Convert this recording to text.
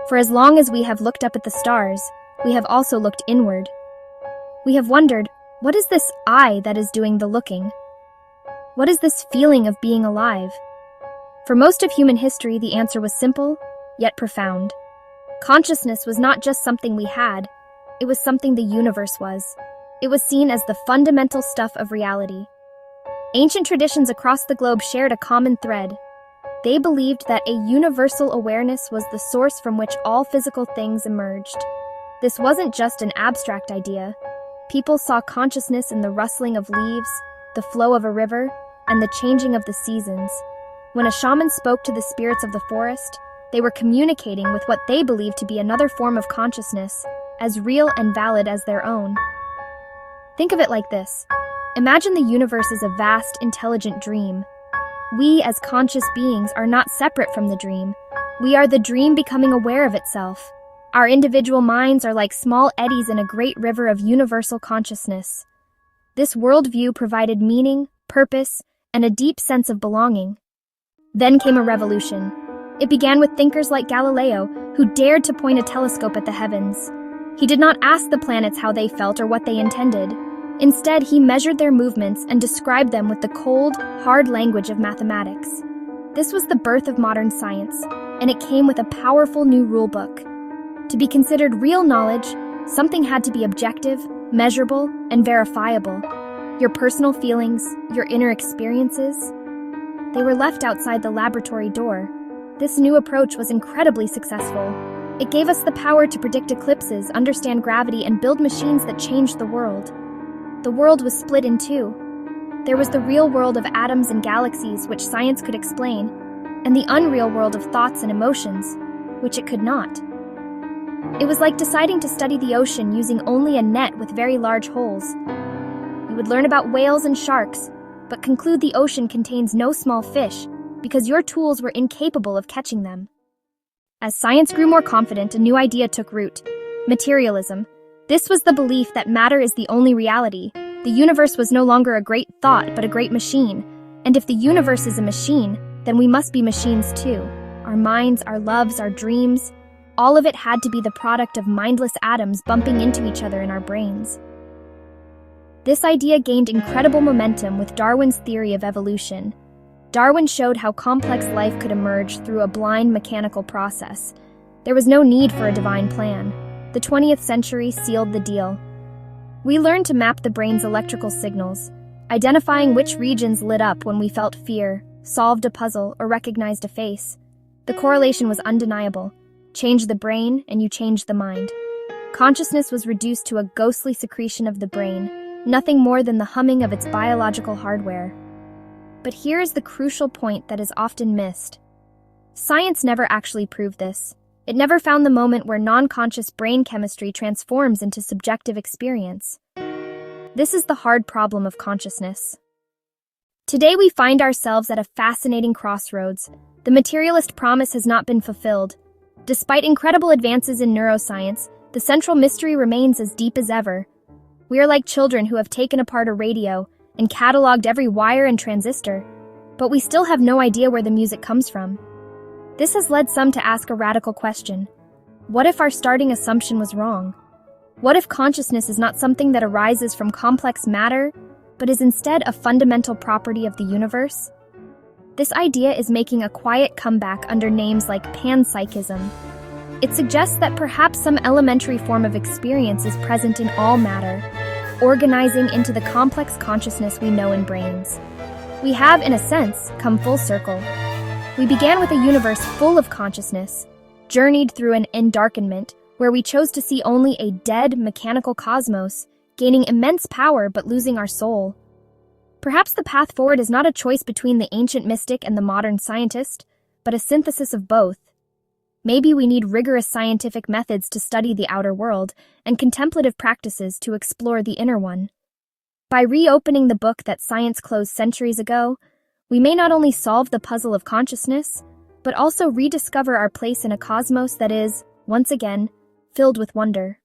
For as long as we have looked up at the stars, we have also looked inward. We have wondered, what is this I that is doing the looking? What is this feeling of being alive? For most of human history, the answer was simple, yet profound. Consciousness was not just something we had, it was something the universe was. It was seen as the fundamental stuff of reality. Ancient traditions across the globe shared a common thread. They believed that a universal awareness was the source from which all physical things emerged. This wasn't just an abstract idea. People saw consciousness in the rustling of leaves, the flow of a river, and the changing of the seasons. When a shaman spoke to the spirits of the forest, they were communicating with what they believed to be another form of consciousness, as real and valid as their own. Think of it like this. Imagine the universe is a vast, intelligent dream. We, as conscious beings, are not separate from the dream. We are the dream becoming aware of itself. Our individual minds are like small eddies in a great river of universal consciousness. This worldview provided meaning, purpose, and a deep sense of belonging. Then came a revolution. It began with thinkers like Galileo, who dared to point a telescope at the heavens. He did not ask the planets how they felt or what they intended. Instead, he measured their movements and described them with the cold, hard language of mathematics. This was the birth of modern science, and it came with a powerful new rulebook. To be considered real knowledge, something had to be objective, measurable, and verifiable. Your personal feelings, your inner experiences, they were left outside the laboratory door. This new approach was incredibly successful. It gave us the power to predict eclipses, understand gravity, and build machines that changed the world. The world was split in two. There was the real world of atoms and galaxies, which science could explain, and the unreal world of thoughts and emotions, which it could not. It was like deciding to study the ocean using only a net with very large holes. You would learn about whales and sharks, but conclude the ocean contains no small fish because your tools were incapable of catching them. As science grew more confident, a new idea took root: materialism. This was the belief that matter is the only reality. The universe was no longer a great thought, but a great machine. And if the universe is a machine, then we must be machines too. Our minds, our loves, our dreams, all of it had to be the product of mindless atoms bumping into each other in our brains. This idea gained incredible momentum with Darwin's theory of evolution. Darwin showed how complex life could emerge through a blind mechanical process. There was no need for a divine plan. The 20th century sealed the deal. We learned to map the brain's electrical signals, identifying which regions lit up when we felt fear, solved a puzzle, or recognized a face. The correlation was undeniable. Change the brain, and you change the mind. Consciousness was reduced to a ghostly secretion of the brain, nothing more than the humming of its biological hardware. But here is the crucial point that is often missed. Science never actually proved this. It never found the moment where non-conscious brain chemistry transforms into subjective experience. This is the hard problem of consciousness. Today we find ourselves at a fascinating crossroads. The materialist promise has not been fulfilled. Despite incredible advances in neuroscience, the central mystery remains as deep as ever. We are like children who have taken apart a radio and cataloged every wire and transistor, but we still have no idea where the music comes from. This has led some to ask a radical question. What if our starting assumption was wrong? What if consciousness is not something that arises from complex matter, but is instead a fundamental property of the universe? This idea is making a quiet comeback under names like panpsychism. It suggests that perhaps some elementary form of experience is present in all matter, organizing into the complex consciousness we know in brains. We have, in a sense, come full circle. We began with a universe full of consciousness, journeyed through an Endarkenment, where we chose to see only a dead, mechanical cosmos, gaining immense power but losing our soul. Perhaps the path forward is not a choice between the ancient mystic and the modern scientist, but a synthesis of both. Maybe we need rigorous scientific methods to study the outer world and contemplative practices to explore the inner one. By reopening the book that science closed centuries ago, we may not only solve the puzzle of consciousness, but also rediscover our place in a cosmos that is, once again, filled with wonder.